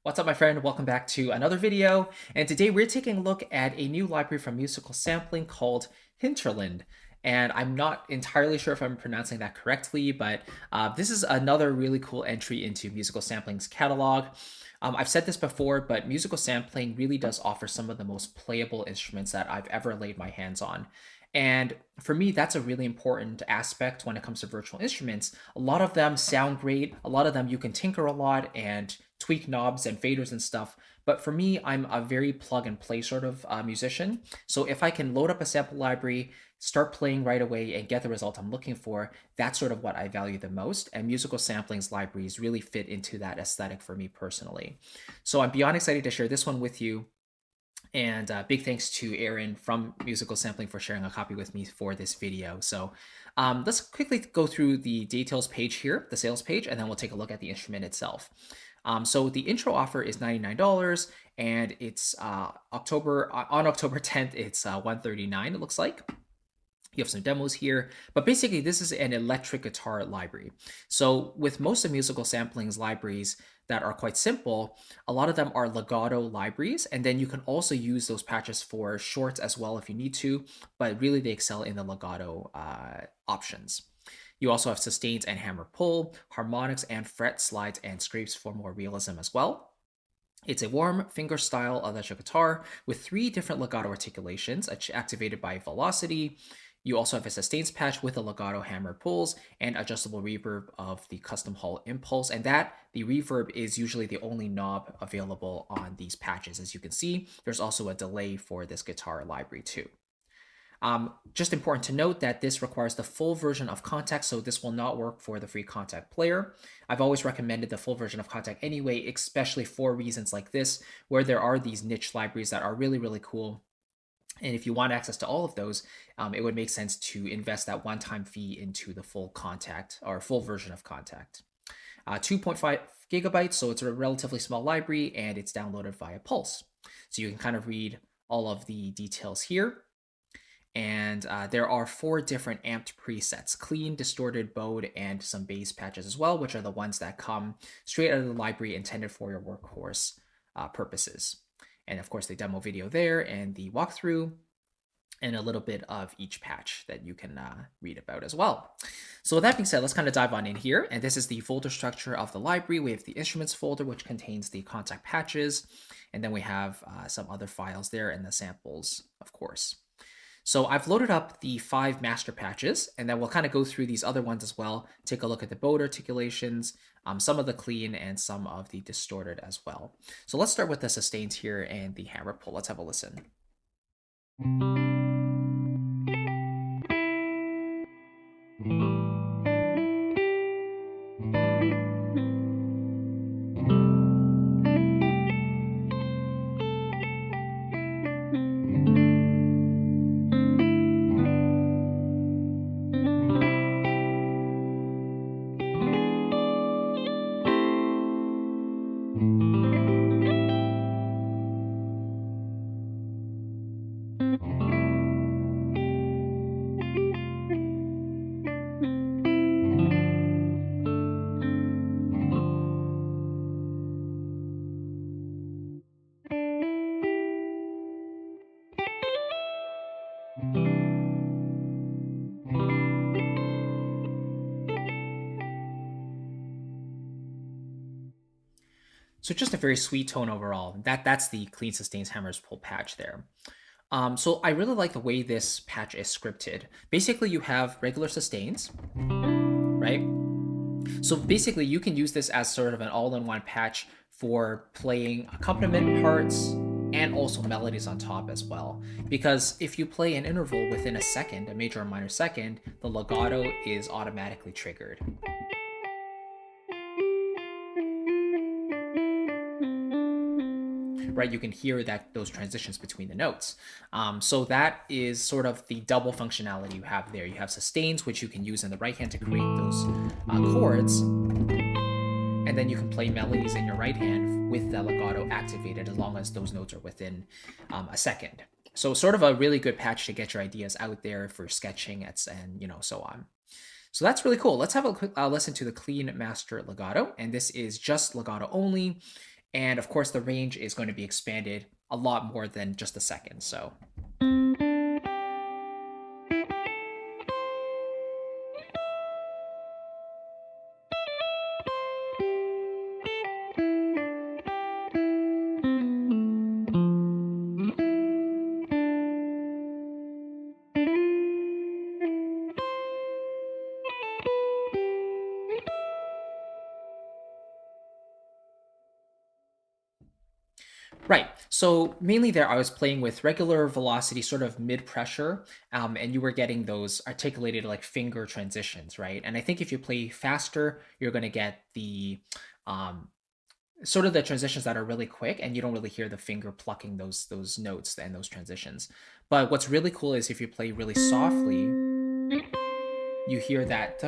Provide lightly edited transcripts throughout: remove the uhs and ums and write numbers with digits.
What's up, my friend? Welcome back to another video. And today we're taking a look at a new library from musical sampling called Hinterland. And I'm not entirely sure if I'm pronouncing that correctly, but this is another really cool entry into musical sampling's catalog. I've said this before, but musical sampling really does offer some of the most playable instruments that I've ever laid my hands on. And for me, that's a really important aspect when it comes to virtual instruments. A lot of them sound great. A lot of them you can tinker a lot and tweak knobs and faders and stuff. But for me, I'm a very plug and play sort of musician. So if I can load up a sample library, start playing right away and get the result I'm looking for, that's sort of what I value the most. And musical sampling's libraries really fit into that aesthetic for me personally. So I'm beyond excited to share this one with you. And big thanks to Aaron from Musical Sampling for sharing a copy with me for this video. So let's quickly go through the details page here, the sales page, and then we'll take a look at the instrument itself. So the intro offer is $99, and it's on October 10th, it's $139, it looks like. You have some demos here, but basically this is an electric guitar library. So with most of musical sampling's libraries that are quite simple, a lot of them are legato libraries, and then you can also use those patches for shorts as well if you need to, but really they excel in the legato options. You also have sustains and hammer pull, harmonics and fret slides and scrapes for more realism as well. It's a warm fingerstyle electric guitar with 3 different legato articulations activated by velocity. You also have a sustains patch with a legato hammer pulls and adjustable reverb of the custom Hall impulse. And the reverb is usually the only knob available on these patches. As you can see, there's also a delay for this guitar library too. Just important to note that this requires the full version of Kontakt, so this will not work for the free Kontakt player. I've always recommended the full version of Kontakt anyway, especially for reasons like this, where there are these niche libraries that are really, really cool. And if you want access to all of those, it would make sense to invest that one-time fee into the full Kontakt or full version of Kontakt. 2.5 gigabytes, so it's a relatively small library, and it's downloaded via Pulse. So you can kind of read all of the details here. And there are 4 different amped presets: clean, distorted, bowed, and some bass patches as well, which are the ones that come straight out of the library intended for your workhorse purposes. And of course, the demo video there and the walkthrough and a little bit of each patch that you can read about as well. So with that being said, let's kind of dive on in here. And this is the folder structure of the library. We have the instruments folder, which contains the Kontakt patches. And then we have some other files there and the samples, of course. So I've loaded up the 5 master patches, and then we'll kind of go through these other ones as well, take a look at the bowed articulations, some of the clean, and some of the distorted as well. So let's start with the sustains here and the hammer pull. Let's have a listen. So just a very sweet tone overall. That's the clean sustains hammers pull patch there. So I really like the way this patch is scripted. Basically, you have regular sustains, right? So basically, you can use this as sort of an all-in-one patch for playing accompaniment parts and also melodies on top as well. Because if you play an interval within a second, a major or minor second, the legato is automatically triggered. Right, you can hear those transitions between the notes. So that is sort of the double functionality you have there. You have sustains, which you can use in the right hand to create those chords, and then you can play melodies in your right hand with the legato activated as long as those notes are within a second. So sort of a really good patch to get your ideas out there for sketching and so on. So that's really cool. Let's have a quick listen to the clean master legato, and this is just legato only. And of course, the range is going to be expanded a lot more than just a second. So right. So mainly there, I was playing with regular velocity, sort of mid pressure, and you were getting those articulated like finger transitions, right? And I think if you play faster, you're going to get the sort of the transitions that are really quick, and you don't really hear the finger plucking those notes and those transitions. But what's really cool is if you play really softly, you hear that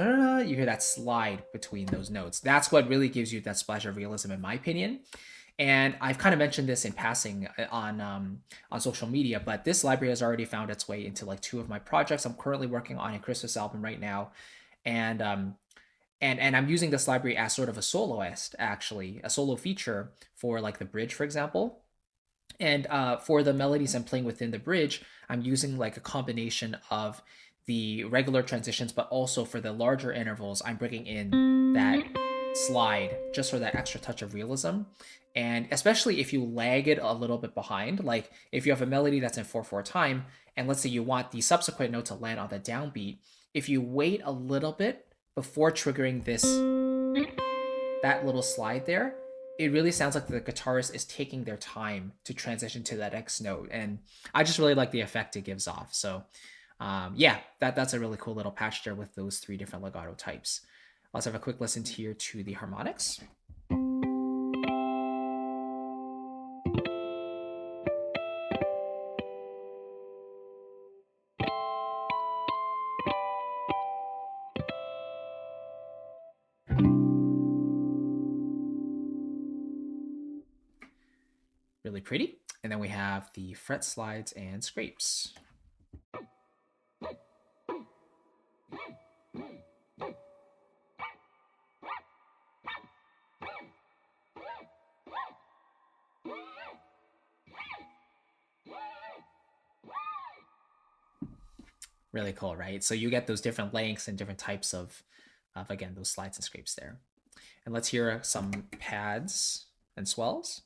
you hear that slide between those notes. That's what really gives you that splash of realism, in my opinion. And I've kind of mentioned this in passing on social media, but this library has already found its way into like two of my projects. I'm currently working on a Christmas album right now, and I'm using this library as sort of a soloist, actually, a solo feature for like the bridge, for example. And for the melodies I'm playing within the bridge, I'm using like a combination of the regular transitions, but also for the larger intervals, I'm bringing in that slide just for that extra touch of realism. And especially if you lag it a little bit behind, like if you have a melody that's in 4/4 time, and let's say you want the subsequent note to land on the downbeat, if you wait a little bit before triggering that little slide there, it really sounds like the guitarist is taking their time to transition to that next note. And I just really like the effect it gives off. So yeah, that's a really cool little patch there with those three different legato types. Let's have a quick listen here to the harmonics. Really pretty. And then we have the fret slides and scrapes. Really cool, right? So you get those different lengths and different types of again, those slides and scrapes there. And let's hear some pads and swells.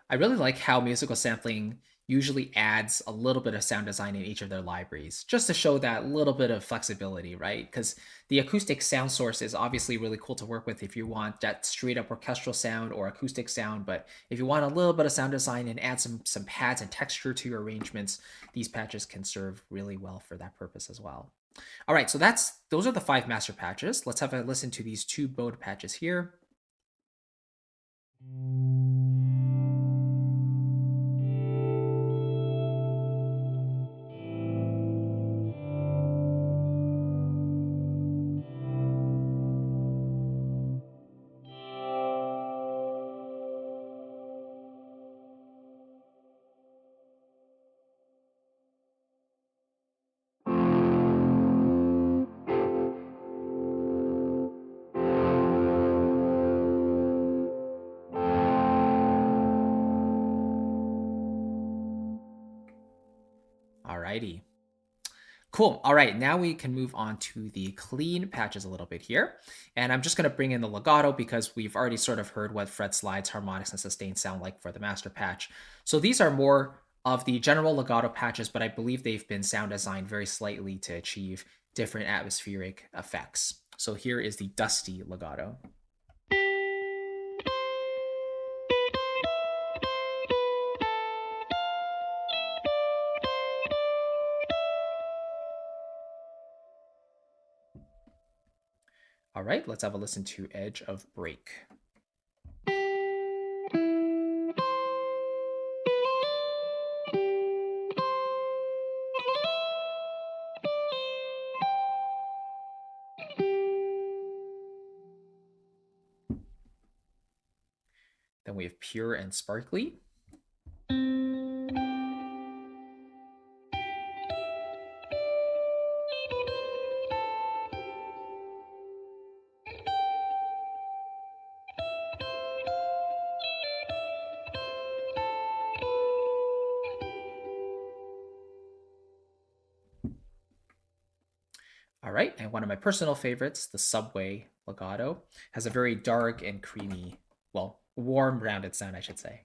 I really like how musical sampling usually adds a little bit of sound design in each of their libraries, just to show that little bit of flexibility, right? Because the acoustic sound source is obviously really cool to work with if you want that straight up orchestral sound or acoustic sound. But if you want a little bit of sound design and add some pads and texture to your arrangements, these patches can serve really well for that purpose as well. All right, so those are the 5 master patches. Let's have a listen to these 2 bowed patches here. Alrighty. Cool. All right, now we can move on to the clean patches a little bit here. And I'm just going to bring in the legato because we've already sort of heard what fret slides, harmonics, and sustains sound like for the master patch. So these are more of the general legato patches, but I believe they've been sound designed very slightly to achieve different atmospheric effects. So here is the dusty legato. All right, let's have a listen to Edge of Break. we have pure and sparkly. All right, and one of my personal favorites, the Subway legato, has a very dark and creamy, well, warm, rounded sound, I should say.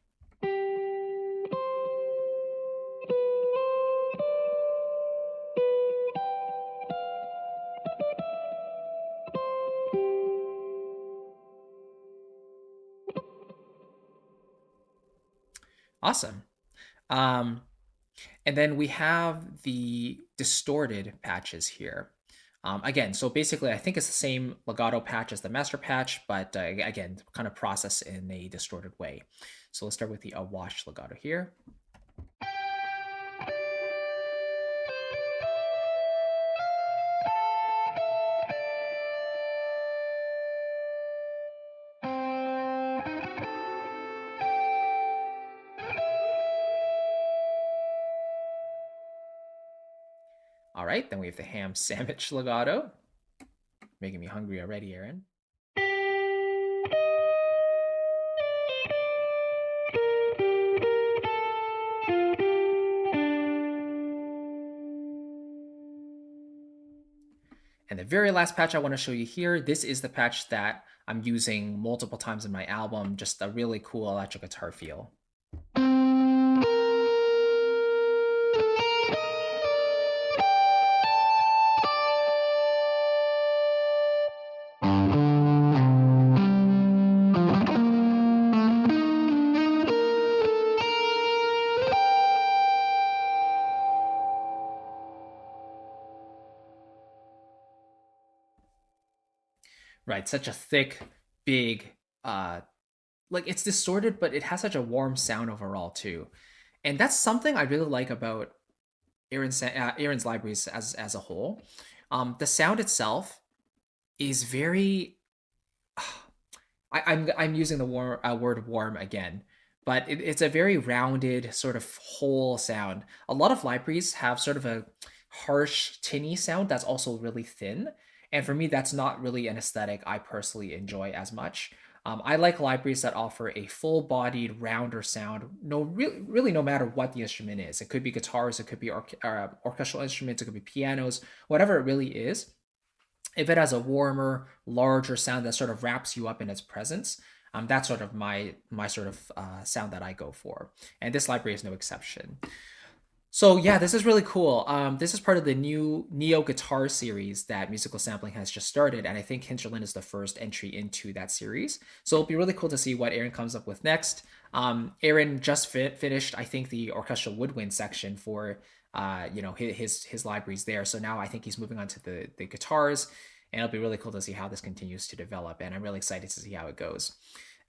Awesome. And then we have the distorted patches here. Again, so basically, I think it's the same legato patch as the master patch, but again, kind of processed in a distorted way. So let's start with the wash legato here. All right, then we have the ham sandwich legato. Making me hungry already, Aaron. And the very last patch I want to show you here, this is the patch that I'm using multiple times in my album, just a really cool electric guitar feel. Right, such a thick, big, like it's distorted, but it has such a warm sound overall too. And that's something I really like about Aaron's libraries as a whole. The sound itself is very. I'm using the word warm again, but it's a very rounded sort of whole sound. A lot of libraries have sort of a harsh, tinny sound that's also really thin. And for me, that's not really an aesthetic I personally enjoy as much. I like libraries that offer a full-bodied, rounder sound. Really, no matter what the instrument is. It could be guitars, it could be orchestral instruments, it could be pianos, whatever it really is. If it has a warmer, larger sound that sort of wraps you up in its presence, that's sort of my sort of sound that I go for. And this library is no exception. So yeah, this is really cool. This is part of the new Neo Guitar series that Musical Sampling has just started, and I think Hinterland is the first entry into that series. So it'll be really cool to see what Aaron comes up with next. Aaron just finished, I think, the orchestral woodwind section for his libraries there. So now I think he's moving on to the guitars, and it'll be really cool to see how this continues to develop. And I'm really excited to see how it goes.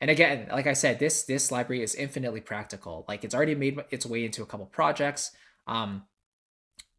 And again, like I said, this library is infinitely practical. Like it's already made its way into a couple projects.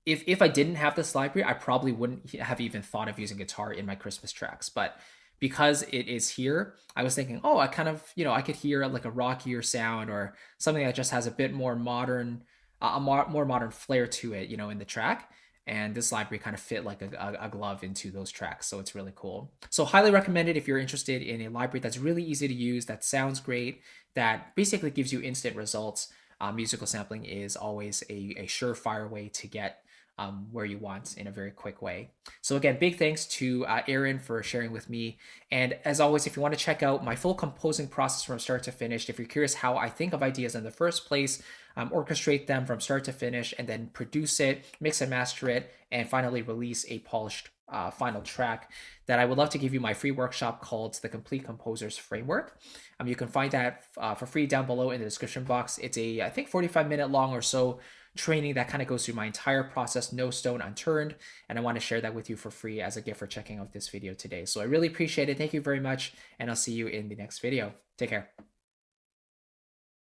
If I didn't have this library, I probably wouldn't have even thought of using guitar in my Christmas tracks. But because it is here, I was thinking, oh, I kind of, I could hear like a rockier sound or something that just has a bit more modern, more modern flair to it, in the track. And this library kind of fit like a glove into those tracks. So it's really cool. So highly recommended if you're interested in a library that's really easy to use, that sounds great, that basically gives you instant results. Musical sampling is always a surefire way to get where you want in a very quick way. So again, big thanks to Aaron for sharing with me. And as always, if you want to check out my full composing process from start to finish, if you're curious how I think of ideas in the first place, orchestrate them from start to finish, and then produce it, mix and master it, and finally release a polished final track, that I would love to give you my free workshop called the Complete Composers Framework. You can find that for free down below in the description box. It's a, I think, 45-minute long or so training that kind of goes through my entire process, no stone unturned, and I want to share that with you for free as a gift for checking out this video today. So I really appreciate it. Thank you very much, and I'll see you in the next video. Take care.